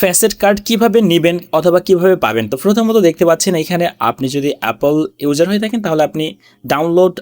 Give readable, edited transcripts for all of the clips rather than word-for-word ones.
Facet card কিভাবে নেবেন অথবা কিভাবে পাবেন। তো প্রথমত দেখতে পাচ্ছেন এখানে আপনি যদি অ্যাপল ইউজার হয়ে থাকেন তাহলে আপনি download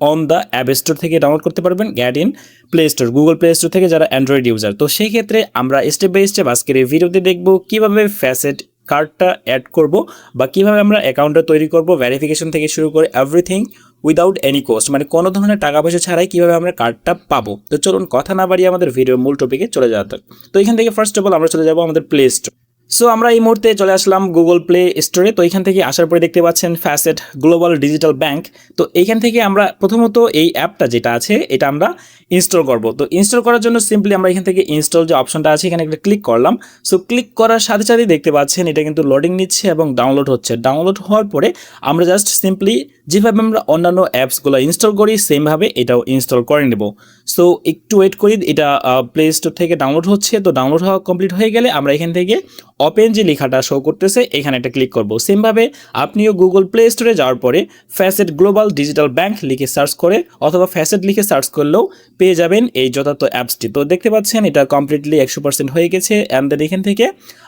on the App Store থেকে ডাউনলোড করতে পারবেন, get in Play Store, Google Play Store থেকে যারা অ্যান্ড্রয়েড ইউজার। তো সেই ক্ষেত্রে আমরা স্টেপ বাই স্টেপ আজকের এই ভিডিওতে দেখব কিভাবে ফ্যাসেট কার্ডটা অ্যাড করব বা কিভাবে আমরা অ্যাকাউন্টটা তৈরি করব, ভেরিফিকেশন থেকে শুরু করে এভরিথিং উইদাউট এনি কোস্ট, মানে কোনো ধরনের টাকা পয়সা ছাড়াই কিভাবে আমরা কার্ডটা পাবো। তো চলুন কথা না বাড়িয়ে আমাদের ভিডিওর মূল টপিকে চলে যাওয়া যাক। তো এখান থেকে ফার্স্ট অফ অল আমরা চলে যাবো আমাদের প্লে স্টোর। সো আমরা এই মুহূর্তে চলে আসলাম গুগল প্লে স্টোরে। তো এখান থেকে আসার পরে দেখতে পাচ্ছেন ফ্যাসেট গ্লোবাল ডিজিটাল ব্যাংক। তো এইখান থেকে আমরা প্রথমত এই অ্যাপটা যেটা আছে এটা আমরা ইনস্টল করব। তো ইনস্টল করার জন্য সিম্পলি আমরা এখান থেকে ইনস্টল যে অপশনটা আছে এখানে একটা ক্লিক করলাম। সো ক্লিক করার সাথে সাথেই দেখতে পাচ্ছেন এটা কিন্তু লোডিং নিচ্ছে এবং ডাউনলোড হচ্ছে। ডাউনলোড হওয়ার পরে আমরা জাস্ট সিম্পলি যেভাবে আমরা অন্যান্য অ্যাপসগুলো ইনস্টল করি সেমভাবে এটাও ইনস্টল করে নেব। সো একটু ওয়েট করি, এটা প্লে স্টোর থেকে ডাউনলোড হচ্ছে। তো ডাউনলোড হওয়া কমপ্লিট হয়ে গেলে আমরা এখান থেকে ওপেন যে লেখাটা শো করতেছে এখানে একটা ক্লিক করব। সেমভাবে আপনিও গুগল প্লে স্টোরে যাওয়ার পরে ফ্যাসেট গ্লোবাল ডিজিটাল ব্যাংক লিখে সার্চ করে অথবা ফ্যাসেট লিখে সার্চ করলেও পেয়ে যাবেন এই যথার্থ অ্যাপসটি। তো দেখতে পাচ্ছেন এটা কমপ্লিটলি 100% হয়ে গেছে। অ্যান্ড দেন এখান থেকে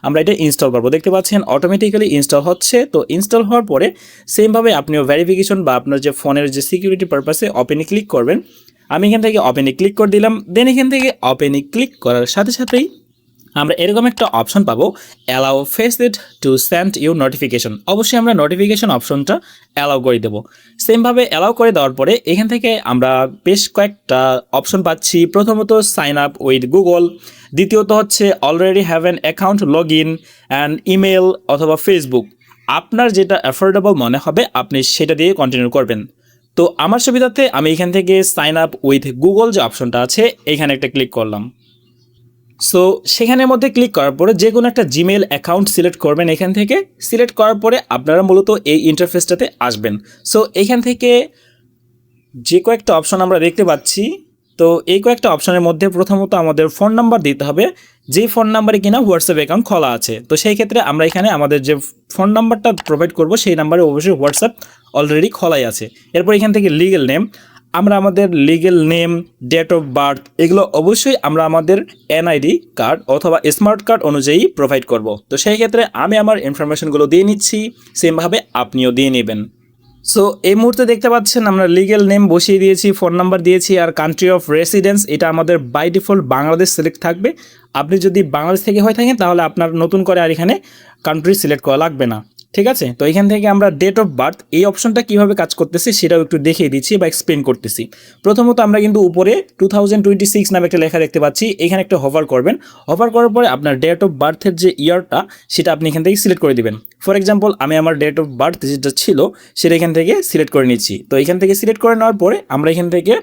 আমরা এটা ইনস্টল করবো। দেখতে পাচ্ছেন অটোমেটিক্যালি ইনস্টল হচ্ছে। তো ইনস্টল হওয়ার পরে সেমভাবে আপনিও ভেরিফিকেশন বা আপনার যে ফোনের যে সিকিউরিটি পারপাসে ওপেনে ক্লিক করবেন। আমি এখান থেকে ওপেনে ক্লিক করে দিলাম। দেন এখান থেকে ওপেনে ক্লিক করার সাথে সাথেই আমরা এরকম একটা অপশন পাবো, allow Facet to send you notification. অবশ্যই আমরা নোটিফিকেশন অপশনটা অ্যালাউ করে দেবো। সেমভাবে অ্যালাউ করে দেওয়ার পরে এখান থেকে আমরা বেশ কয়েকটা অপশন পাচ্ছি। প্রথমত সাইন আপ উইথ গুগল, দ্বিতীয়ত হচ্ছে already have an account, log in and email অথবা ফেসবুক। আপনার যেটা অ্যাফোর্ডেবল মনে হবে আপনি সেটা দিয়ে কন্টিনিউ করবেন। তো আমার সুবিধাতে আমি এখান থেকে সাইন আপ উইথ গুগল যে অপশনটা আছে এখানে একটা ক্লিক করলাম। সো সেখানের মধ্যে ক্লিক করার পরে যে কোনো একটা জিমেল অ্যাকাউন্ট সিলেক্ট করবেন। এখান থেকে সিলেক্ট করার পরে আপনারা মূলত এই ইন্টারফেসটাতে আসবেন। সো এখান থেকে যে কয়েকটা অপশন আমরা দেখতে পাচ্ছি, তো এই কয়েকটা অপশনের মধ্যে প্রথমত আমাদের ফোন নাম্বার দিতে হবে, যেই ফোন নাম্বারে কিনা হোয়াটসঅ্যাপ অ্যাকাউন্ট খোলা আছে। তো সেই ক্ষেত্রে আমরা এখানে আমাদের যে ফোন নাম্বারটা প্রোভাইড করব সেই নাম্বারে অবশ্যই হোয়াটসঅ্যাপ অলরেডি খোলাই আছে। এরপর এখান থেকে লিগ্যাল নেম, আমরা আমাদের legal name, date of birth এগুলো অবশ্যই আমরা আমাদের এনআইডি কার্ড অথবা স্মার্ট কার্ড অনুযায়ী প্রোভাইড করব। তো সেই ক্ষেত্রে আমি আমার ইনফরমেশনগুলো দিয়ে নিচ্ছি, সেমভাবে আপনিও দিয়ে নেবেন। সো এই মুহূর্তে দেখতে পাচ্ছেন আমরা লিগ্যাল নেম বসিয়ে দিয়েছি, ফোন নাম্বার দিয়েছি, আর কান্ট্রি অফ রেসিডেন্স এটা আমাদের বাই ডিফল্ট বাংলাদেশ সিলেক্ট থাকবে। আপনি যদি বাংলাদেশ থেকে হয়ে থাকেন তাহলে আপনার নতুন করে আর এখানে কান্ট্রি সিলেক্ট করা লাগবে না, ঠিক আছে। তো এখান থেকে আমরা ডেট অফ বার্থ এই অপশনটা কীভাবে কাজ করতেছে সেটাও একটু দেখিয়ে দিচ্ছি বা এক্সপ্লেন করতেছি। প্রথমত আমরা কিন্তু উপরে 2026 নামে একটা লেখা দেখতে পাচ্ছি, এখানে একটা হোভার করবেন। হোভার করার পরে আপনার ডেট অফ বার্থের যে ইয়ারটা সেটা আপনি এখান থেকে সিলেক্ট করে দিবেন। ফর এক্সাম্পল আমি আমার ডেট অফ বার্থ যেটা ছিল সেটা এখান থেকে সিলেক্ট করে নিচ্ছি। তো এখান থেকে সিলেক্ট করে নেওয়ার পরে আমরা এখান থেকে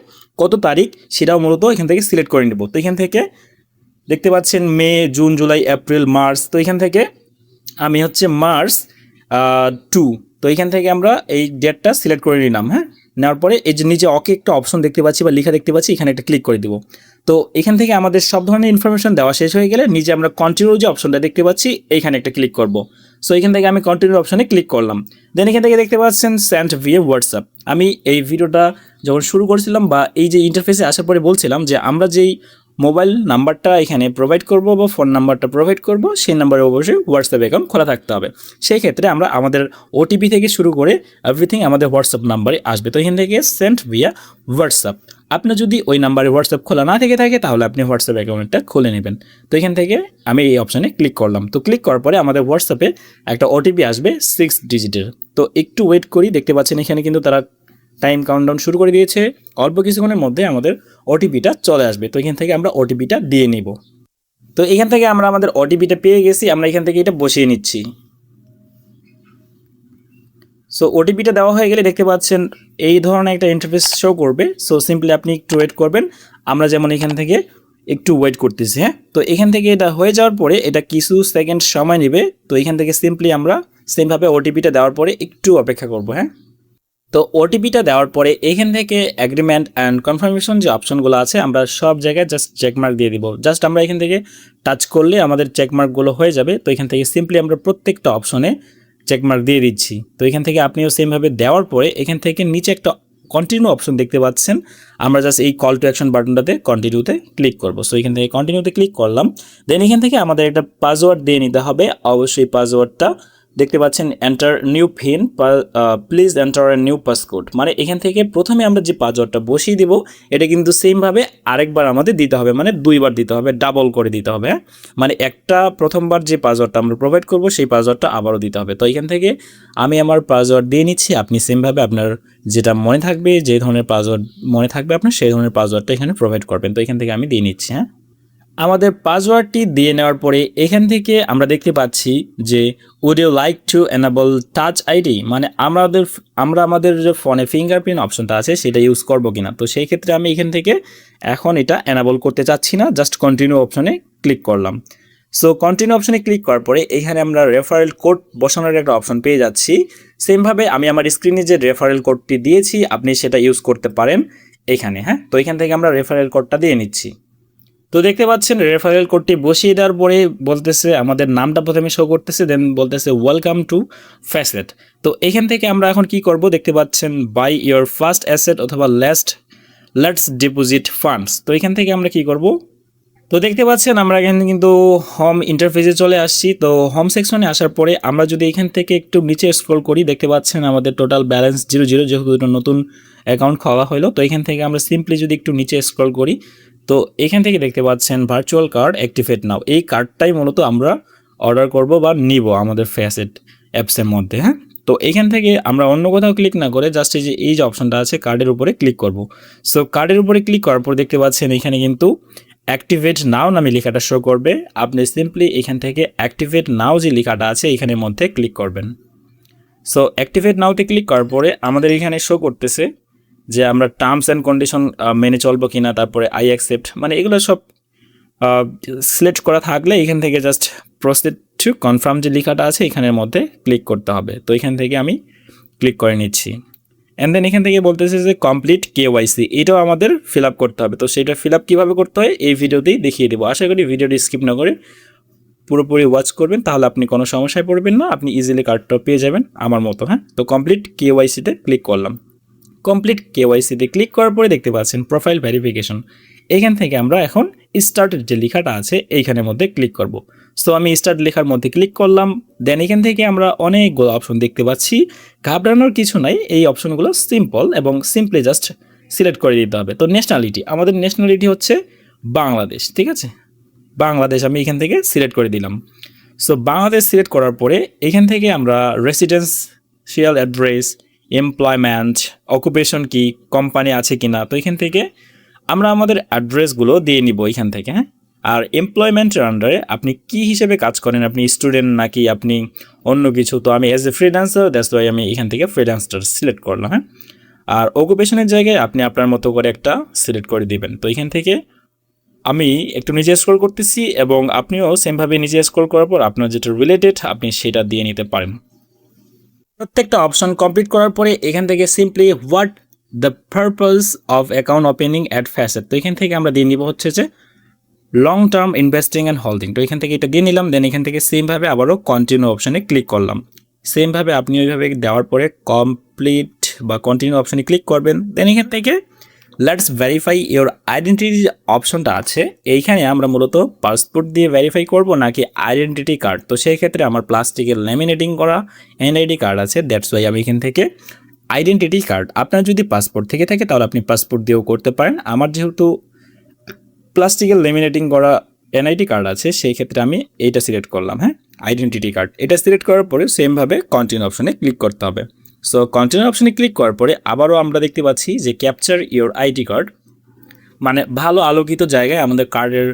কত তারিখ সেটাও মূলত এখান থেকে সিলেক্ট করে নেব। তো এখান থেকে দেখতে পাচ্ছেন মে, জুন, জুলাই, এপ্রিল, মার্চ। তো এখান থেকে আমি হচ্ছে মার্চ 2। তো এখান থেকে আমরা এই ডেটটা সিলেক্ট করে নিলাম। হ্যাঁ, নেওয়ার পরে এই যে নিচে ওকে একটা অপশন দেখতে পাচ্ছি বা লেখা দেখতে পাচ্ছি, এখানে একটা ক্লিক করে দিব। তো এখান থেকে আমাদের সব ধরনের ইনফরমেশন দেওয়া শেষ হয়ে গেলে নিচে আমরা কন্টিনিউ যে অপশনটা দেখতে পাচ্ছি এইখানে একটা ক্লিক করব। সো এখান থেকে আমি কন্টিনিউ অপশনে ক্লিক করলাম। দেন এখান থেকে দেখতে পাচ্ছেন সেন্ড ভিয়া হোয়াটসঅ্যাপ। আমি এই ভিডিওটা যখন শুরু করছিলাম বা এই যে ইন্টারফেসে আসার পরে বলছিলাম যে আমরা যেই মোবাইল নাম্বারটা এখানে প্রোভাইড করব বা ফোন নাম্বারটা প্রোভাইড করব সেই নাম্বারে অবশ্যই হোয়াটসঅ্যাপ অ্যাকাউন্ট খোলা থাকতে হবে। সেই ক্ষেত্রে আমরা আমাদের ওটিপি থেকে শুরু করে এভরিথিং আমাদের হোয়াটসঅ্যাপ নাম্বারে আসবে। তো এখান থেকে সেন্ড ভিয়া হোয়াটসঅ্যাপ। আপনার যদি ওই নাম্বারে হোয়াটসঅ্যাপ খোলা না থেকে থাকে তাহলে আপনি হোয়াটসঅ্যাপ অ্যাকাউন্টটা খুলে নেবেন। তো এখান থেকে আমি এই অপশানে ক্লিক করলাম। তো ক্লিক করার পরে আমাদের হোয়াটসঅ্যাপে একটা ওটিপি আসবে 6 ডিজিটের। তো একটু ওয়েট করি, দেখতে পাচ্ছেন এখানে কিন্তু তারা টাইম কাউন্টডাউন শুরু করে দিয়েছে। অল্প কিছুক্ষণের মধ্যে আমাদের ওটিপিটা চলে আসবে। তো এখান থেকে আমরা ওটিপিটা দিয়ে নিব। তো এখান থেকে আমরা আমাদের ওটিপিটা পেয়ে গেছি, আমরা এখান থেকে এটা বসিয়ে নিচ্ছি। সো ওটিপিটা দেওয়া হয়ে গেলে দেখতে পাচ্ছেন এই ধরনের একটা ইন্টারফেস শো করবে। সো সিম্পলি আপনি একটু ওয়েট করবেন, আমরা যেমন এখান থেকে একটু ওয়েট করতেছি। হ্যাঁ, তো এখান থেকে এটা হয়ে যাওয়ার পরে এটা কিছু সেকেন্ড সময় নেবে। তো এখান থেকে সিম্পলি আমরা সেমভাবে ওটিপিটা দেওয়ার পরে একটু অপেক্ষা করবো। হ্যাঁ, তো ওটিপিটা দেওয়ার পরে এখান থেকে অ্যাগ্রিমেন্ট অ্যান্ড কনফার্মেশন যে অপশনগুলো আছে আমরা সব জায়গায় জাস্ট চেকমার্ক দিয়ে দিব। জাস্ট আমরা এখান থেকে টাচ করলে আমাদের চেকমার্কগুলো হয়ে যাবে। তো এখান থেকে সিম্পলি আমরা প্রত্যেকটা অপশনে চেকমার্ক দিয়ে দিচ্ছি। তো এখান থেকে আপনিও সেমভাবে দেওয়ার পরে এখান থেকে নিচে একটা কন্টিনিউ অপশন দেখতে পাচ্ছেন, আমরা জাস্ট এই কল টু অ্যাকশন বাটনটাতে কন্টিনিউতে ক্লিক করব। সো এখান থেকে কন্টিনিউতে ক্লিক করলাম, দেন এখান থেকে আমাদের একটা পাসওয়ার্ড দিয়ে নিতে হবে। অবশ্যই পাসওয়ার্ডটা দেখতে পাচ্ছেন enter new pin, please enter a new passcode, মানে এখান থেকে প্রথমে আমরা যে পাসওয়ার্ডটা বসিয়ে দিব এটা কিন্তু সেমভাবে আরেকবার আমাদের দিতে হবে, মানে দুইবার দিতে হবে, ডাবল করে দিতে হবে। মানে একটা প্রথমবার যে পাসওয়ার্ডটা আমরা প্রোভাইড করব সেই পাসওয়ার্ডটা আবারও দিতে হবে। তো এখান থেকে আমি আমার পাসওয়ার্ড দিয়ে নিচ্ছি, আপনি সেমভাবে আপনার যেটা মনে থাকবে, যে ধরনের পাসওয়ার্ড মনে থাকবে আপনার সেই ধরনের পাসওয়ার্ডটা এখানে প্রোভাইড করবেন। তো এখান থেকে আমি দিয়ে নিচ্ছি। হ্যাঁ, আমাদের পাসওয়ার্ডটি দিয়ে নেওয়ার পরে এখান থেকে আমরা দেখতে পাচ্ছি যে would you like to enable touch ID, মানে আমরা আমাদের যে ফোনে ফিঙ্গারপ্রিন্ট অপশনটা আছে সেটা ইউজ করব কিনা। তো সেই ক্ষেত্রে আমি এখান থেকে এখন এটা এনাবল করতে চাচ্ছি না, জাস্ট কন্টিনিউ অপশনে ক্লিক করলাম। সো কন্টিনিউ অপশনে ক্লিক করার পরে এখানে আমরা রেফারেল কোড বসানোর একটা অপশন পেয়ে যাচ্ছি। সেমভাবে আমি আমার স্ক্রিনে যে রেফারেল কোডটি দিয়েছি আপনি সেটা ইউজ করতে পারেন এখানে। হ্যাঁ, তো এখান থেকে আমরা রেফারেল কোডটা দিয়ে নিচ্ছি। তো দেখতে পাচ্ছেন রেফারেল কোডটি বসিয়ে দেওয়ার পরে বলতেছে আমাদের নামটা প্রথমে শো করতেছে, দেন বলতেছে ওয়েলকাম টু ফ্যাসেট। তো এখান থেকে আমরা এখন কি করব, দেখতে পাচ্ছেন বাই ইয়োর ফার্স্ট অ্যাসেট অথবা লেটস ডিপোজিট ফান্ডস। তো এখান থেকে আমরা কি করব, তো দেখতে পাচ্ছেন আমরা এখানে কিন্তু হোম ইন্টারফেসে চলে আসছি। তো হোম সেকশনে আসার পরে আমরা যদি এখান থেকে একটু নিচে স্ক্রল করি দেখতে পাচ্ছেন আমাদের টোটাল ব্যালেন্স 0 যেহেতু এটা নতুন অ্যাকাউন্ট খোলা হলো। তো এখান থেকে আমরা সিম্পলি যদি একটু নিচে স্ক্রল করি তো এখান থেকে দেখতে পাচ্ছেন ভার্চুয়াল কার্ড অ্যাক্টিভেট নাও, এই কার্ডটাই মূলত আমরা অর্ডার করব বা নিব আমাদের ফ্যাসেট অ্যাপসের মধ্যে। হ্যাঁ, তো এখান থেকে আমরা অন্য কোথাও ক্লিক না করে জাস্ট এই যে অপশনটা আছে কার্ডের উপরে ক্লিক করব। সো কার্ডের উপরে ক্লিক করার পর দেখতে পাচ্ছেন এখানে কিন্তু অ্যাক্টিভেট নাও নামে লেখাটা শো করবে। আপনি সিম্পলি এখান থেকে অ্যাক্টিভেট নাও যে লেখাটা আছে এখানের মধ্যে ক্লিক করবেন। সো অ্যাক্টিভেট নাওতে ক্লিক করার পরে আমাদের এখানে শো করতেছে যে আমরা টার্মস অ্যান্ড কন্ডিশন মেনে চলবো কিনা, তারপরে আই অ্যাকসেপ্ট, মানে এগুলো সব সিলেক্ট করা থাকলে এখান থেকে জাস্ট প্রসিড টু কনফার্ম যে লেখাটা আছে এখানের মধ্যে ক্লিক করতে হবে। তো এখান থেকে আমি ক্লিক করে নিচ্ছি। অ্যান্ড দেন এখান থেকে বলতেছে যে কমপ্লিট কেওয়াইসি, এটাও আমাদের ফিল আপ করতে হবে। তো সেটা ফিল আপ কীভাবে করতে হয় এই ভিডিওতেই দেখিয়ে দেবো। আশা করি ভিডিওটি স্কিপ না করে পুরোপুরি ওয়াচ করবেন, তাহলে আপনি কোনো সমস্যায় পড়বেন না, আপনি ইজিলি কার্ডটা পেয়ে যাবেন আমার মতো। হ্যাঁ, তো কমপ্লিট কেওয়াইসিতে ক্লিক করলাম। কমপ্লিট কেওয়াইসিতে ক্লিক করার পরে দেখতে পাচ্ছেন প্রোফাইল ভেরিফিকেশন, এখান থেকে আমরা এখন স্টার্টের যে লেখাটা আছে এইখানের মধ্যে ক্লিক করব। সো আমি স্টার্ট লেখার মধ্যে ক্লিক করলাম। দেন এখান থেকে আমরা অনেকগুলো অপশন দেখতে পাচ্ছি, ঘাবড়ানোর কিছু নাই, এই অপশনগুলো সিম্পল এবং সিম্পলি জাস্ট সিলেক্ট করে দিতে হবে। তো ন্যাশনালিটি, আমাদের ন্যাশনালিটি হচ্ছে বাংলাদেশ, ঠিক আছে, বাংলাদেশ আমি এখান থেকে সিলেক্ট করে দিলাম। সো বাংলাদেশ সিলেক্ট করার পরে এখান থেকে আমরা রেসিডেন্সিয়াল অ্যাড্রেস, এমপ্লয়মেন্ট, অকুপেশন কি, কোম্পানি আছে কি না, তো এখান থেকে আমরা আমাদের অ্যাড্রেসগুলো দিয়ে নিব এখান থেকে। হ্যাঁ, আর এমপ্লয়মেন্টের আন্ডারে আপনি কি হিসেবে কাজ করেন, আপনি স্টুডেন্ট নাকি আপনি অন্য কিছু, তো আমি as a freelancer, that's why আমি এখান থেকে ফ্রিল্যান্সার সিলেক্ট করলাম। হ্যাঁ, আর অকুপেশনের জায়গায় আপনি আপনার মতো করে একটা সিলেক্ট করে দিবেন। তো এখান থেকে আমি একটু নিচে স্ক্রল করতেছি এবং আপনিও সেমভাবে নিচে স্ক্রল করার পর আপনার যেটা রিলেটেড আপনি সেটা দিয়ে নিতে পারেন। প্রত্যেকটা অপশন কমপ্লিট করার পরে এখান থেকে simply what the purpose of account opening at facet, তো এখান থেকে আমরা দিয়ে নিব হচ্ছে যে long term investing and holding. তো এখান থেকে এটা দিয়ে নিলাম। দেন এখান থেকে সেমভাবে আবারও কন্টিনিউ অপশানে ক্লিক করলাম। সেমভাবে আপনি ওইভাবে দেওয়ার পরে কমপ্লিট বা কন্টিনিউ অপশানে ক্লিক করবেন। দেন এখান থেকে লেটস ভেরিফাই ইওর আইডেন্টিটি যে অপশনটা আছে এইখানে আমরা মূলত পাসপোর্ট দিয়ে ভেরিফাই করব নাকি আইডেন্টিটি কার্ড। তো সেই ক্ষেত্রে আমার প্লাস্টিকের ল্যামিনেটিং করা এনআইডি কার্ড আছে, দ্যাটস ওয়াই আমি এখান থেকে আইডেন্টিটি কার্ড। আপনার যদি পাসপোর্ট থেকে থাকে তাহলে আপনি পাসপোর্ট দিয়েও করতে পারেন। আমার যেহেতু প্লাস্টিকের ল্যামিনেটিং করা এনআইডি কার্ড আছে সেই ক্ষেত্রে আমি এইটা সিলেক্ট করলাম। হ্যাঁ, আইডেন্টিটি কার্ড, এটা সিলেক্ট করার পরে সেমভাবে কন্টিনিউ অপশনে ক্লিক করতে হবে। সো কন্টিনিউ অপশনে ক্লিক করার পরে আবারও আমরা দেখতে পাচ্ছি যে ক্যাপচার ইওর আইডি কার্ড, মানে ভালো আলোকিত জায়গায় আমাদের কার্ডের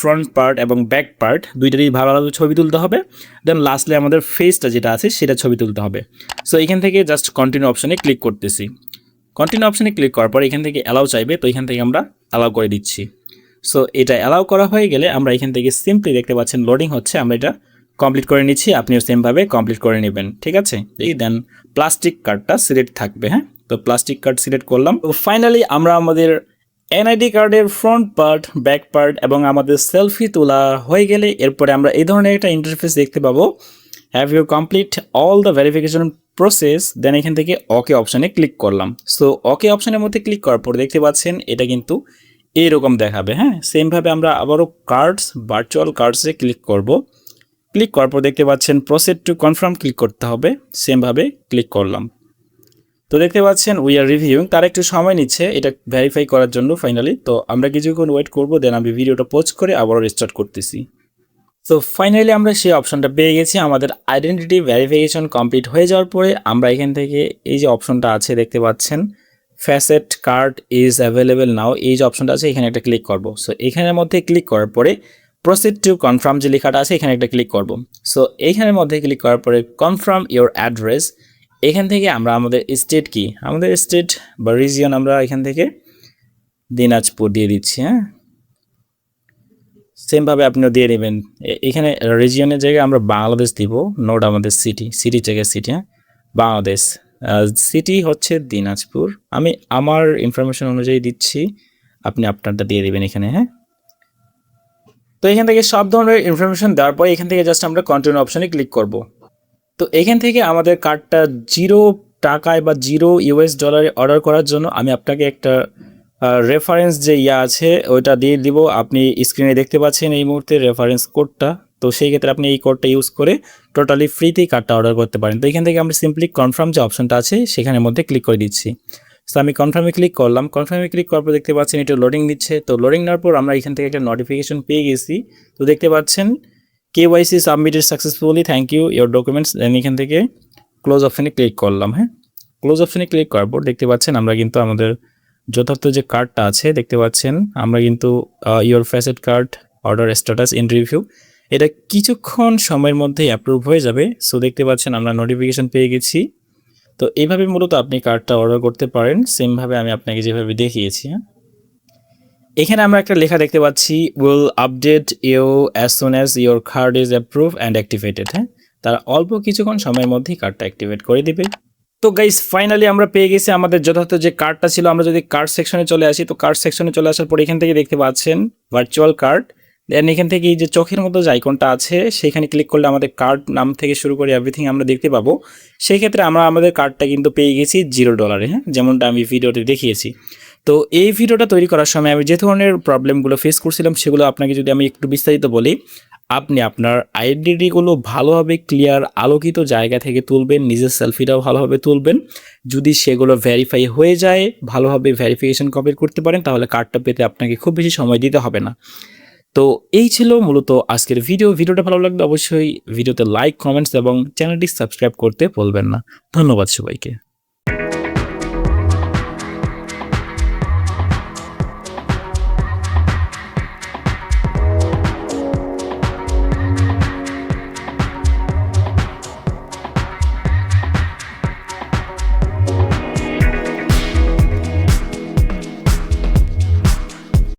ফ্রন্ট পার্ট এবং ব্যাক পার্ট দুইটারই ভালো আলো ছবি তুলতে হবে। দেন লাস্টলি আমাদের ফেসটা যেটা আছে সেটা ছবি তুলতে হবে। সো এখান থেকে জাস্ট কন্টিনিউ অপশনে ক্লিক করতেছি। কন্টিনিউ অপশনে ক্লিক করার পর এখান থেকে অ্যালাউ চাইবে, তো এখান থেকে আমরা অ্যালাউ করে দিচ্ছি। সো এটা অ্যালাউ করা হয়ে গেলে আমরা এখান থেকে সিম্পলি দেখতে পাচ্ছেন লোডিং হচ্ছে, আমরা এটা কমপ্লিট করে নিচ্ছি, আপনিও সেমভাবে কমপ্লিট করে নেবেন, ঠিক আছে। এই দেন প্লাস্টিক কার্ডটা সিলেক্ট থাকবে। হ্যাঁ, তো প্লাস্টিক কার্ড সিলেক্ট করলাম। তো ফাইনালি আমরা আমাদের এনআইডি কার্ডের ফ্রন্ট পার্ট, ব্যাক পার্ট এবং আমাদের সেলফি তোলা হয়ে গেলে এরপরে আমরা এই ধরনের একটা ইন্টারফেস দেখতে পাবো। Have you complete all the verification process, then এখান থেকে ওকে অপশানে ক্লিক করলাম। সো ওকে অপশানের মধ্যে ক্লিক করার পর দেখতে পাচ্ছেন এটা কিন্তু এরকম দেখাবে। হ্যাঁ, সেমভাবে আমরা আবারও কার্ডস, ভার্চুয়াল কার্ডসে ক্লিক করব। ক্লিক করার পর দেখতে পাচ্ছেন প্রসেড টু কনফার্ম ক্লিক করতে হবে, সেমভাবে ক্লিক করলাম। তো দেখতে পাচ্ছেন উই আর রিভিউইং, তার একটু সময় নিচ্ছে এটা ভেরিফাই করার জন্য ফাইনালি। তো আমরা কিছুক্ষণ ওয়েট করব, দেন আমি ভিডিওটা পজ করে আবারও রিস্টার্ট করতেছি। তো ফাইনালি আমরা সেই অপশনটা পেয়ে গেছি। আমাদের আইডেন্টিটি ভেরিফিকেশন কমপ্লিট হয়ে যাওয়ার পরে আমরা এখান থেকে এই যে অপশনটা আছে দেখতে পাচ্ছেন ফ্যাসেট কার্ড ইজ অ্যাভেলেবেল নাও, এই যে অপশনটা আছে এখানে একটা ক্লিক করব। সো এখানের মধ্যে ক্লিক করার পরে প্রসিড টু কনফার্ম যে লেখাটা আছে এখানে একটা ক্লিক করব। সো এইখানের মধ্যে ক্লিক করার পরে কনফার্ম ইওর অ্যাড্রেস, এখান থেকে আমরা আমাদের স্টেট কি, আমাদের স্টেট বা রিজিয়ন আমরা এখান থেকে দিনাজপুর দিয়ে দিচ্ছি। হ্যাঁ, সেমভাবে আপনিও দিয়ে নেবেন। এখানে রিজিয়নের জায়গায় আমরা বাংলাদেশ দিব, নোট আমাদের সিটি জায়গায় সিটি। হ্যাঁ, বাংলাদেশ, সিটি হচ্ছে দিনাজপুর। আমি আমার ইনফরমেশন অনুযায়ী দিচ্ছি, আপনি আপনারটা দিয়ে দেবেন এখানে। হ্যাঁ, তো এখান থেকে সব ধরনের ইনফরমেশন দেওয়ার পরে এখান থেকে জাস্ট আমরা কন্টিনিউ অপশানে ক্লিক করব। তো এখান থেকে আমাদের কার্ডটা 0 টাকায় বা $0 অর্ডার করার জন্য আমি আপনাকে একটা রেফারেন্স যে আছে ওইটা দিয়ে দিব। আপনি স্ক্রিনে দেখতে পাচ্ছেন এই মুহূর্তে রেফারেন্স কোডটা। তো সেই ক্ষেত্রে আপনি এই কোডটা ইউজ করে টোটালি ফ্রিতেই কার্ডটা অর্ডার করতে পারেন। তো এখান থেকে আমরা সিম্পলি কনফার্ম যে অপশনটা আছে সেখানের মধ্যে ক্লিক করে দিচ্ছি। তো আমি কনফার্মে ক্লিক করলাম। কনফার্মে ক্লিক করার পর দেখতে পাচ্ছেন এটা লোডিং দিচ্ছে। তো লোডিং নেওয়ার পর আমরা এখান থেকে একটা নোটিফিকেশন পেয়ে গেছি। তো দেখতে পাচ্ছেন KYC submitted successfully, thank you your documents. Then এখান থেকে ক্লোজ অপশানে ক্লিক করলাম। হ্যাঁ, ক্লোজ অপশানে ক্লিক করার পর দেখতে পাচ্ছেন আমরা কিন্তু আমাদের যথার্থ যে কার্ডটা আছে দেখতে পাচ্ছেন আমরা কিন্তু your facet card order status in review, এটা কিছুক্ষণ সময়ের মধ্যেই অ্যাপ্রুভ হয়ে যাবে। সো দেখতে পাচ্ছেন আমরা নোটিফিকেশন পেয়ে গেছি। তো এইভাবে মূলত আপনি কার্ডটা অর্ডার করতে পারেন, সেমভাবে আমি আপনাকে যেভাবে দেখিয়েছি। হ্যাঁ, এখানে আমরা একটা লেখা দেখতে পাচ্ছি will update you as soon as your card is approve and activated. হ্যাঁ, তারা অল্প কিছুক্ষণ সময়ের মধ্যেই কার্ডটা অ্যাক্টিভেট করে দিবে। তো গাইস ফাইনালি আমরা পেয়ে গেছি আমাদের যথার্থ যে কার্ডটা ছিল। আমরা যদি কার্ড সেকশনে চলে আসি, তো কার্ড সেকশনে চলে আসার পর এখান থেকে দেখতে পাচ্ছেন ভার্চুয়াল কার্ড। দেন এখান থেকে এই যে চোখের মতো যে আইকনটা আছে সেখানে ক্লিক করলে আমাদের কার্ড নাম থেকে শুরু করে এভরিথিং আমরা দেখতে পাবো। সেই ক্ষেত্রে আমরা আমাদের কার্ডটা কিন্তু পেয়ে গেছি $0। হ্যাঁ, যেমনটা আমি ভিডিওতে দেখিয়েছি। তো এই ভিডিওটা তৈরি করার সময় আমি যে ধরনের প্রবলেমগুলো ফেস করছিলাম সেগুলো আপনাকে যদি আমি একটু বিস্তারিত বলি, আপনি আপনার আইডেন্টিটিগুলো ভালোভাবে ক্লিয়ার আলোকিত জায়গা থেকে তুলবেন, নিজের সেলফিটাও ভালোভাবে তুলবেন। যদি সেগুলো ভেরিফাই হয়ে যায়, ভালোভাবে ভেরিফিকেশন কমপ্লিট করতে পারেন, তাহলে কার্ডটা পেতে আপনাকে খুব বেশি সময় দিতে হবে না। তো এই ছিল মূলত আজকের ভিডিওটা ভালো লাগলে অবশ্যই ভিডিওতে লাইক, কমেন্টস এবং চ্যানেলটি সাবস্ক্রাইব করতে ভুলবেন না। ধন্যবাদ সবাইকে।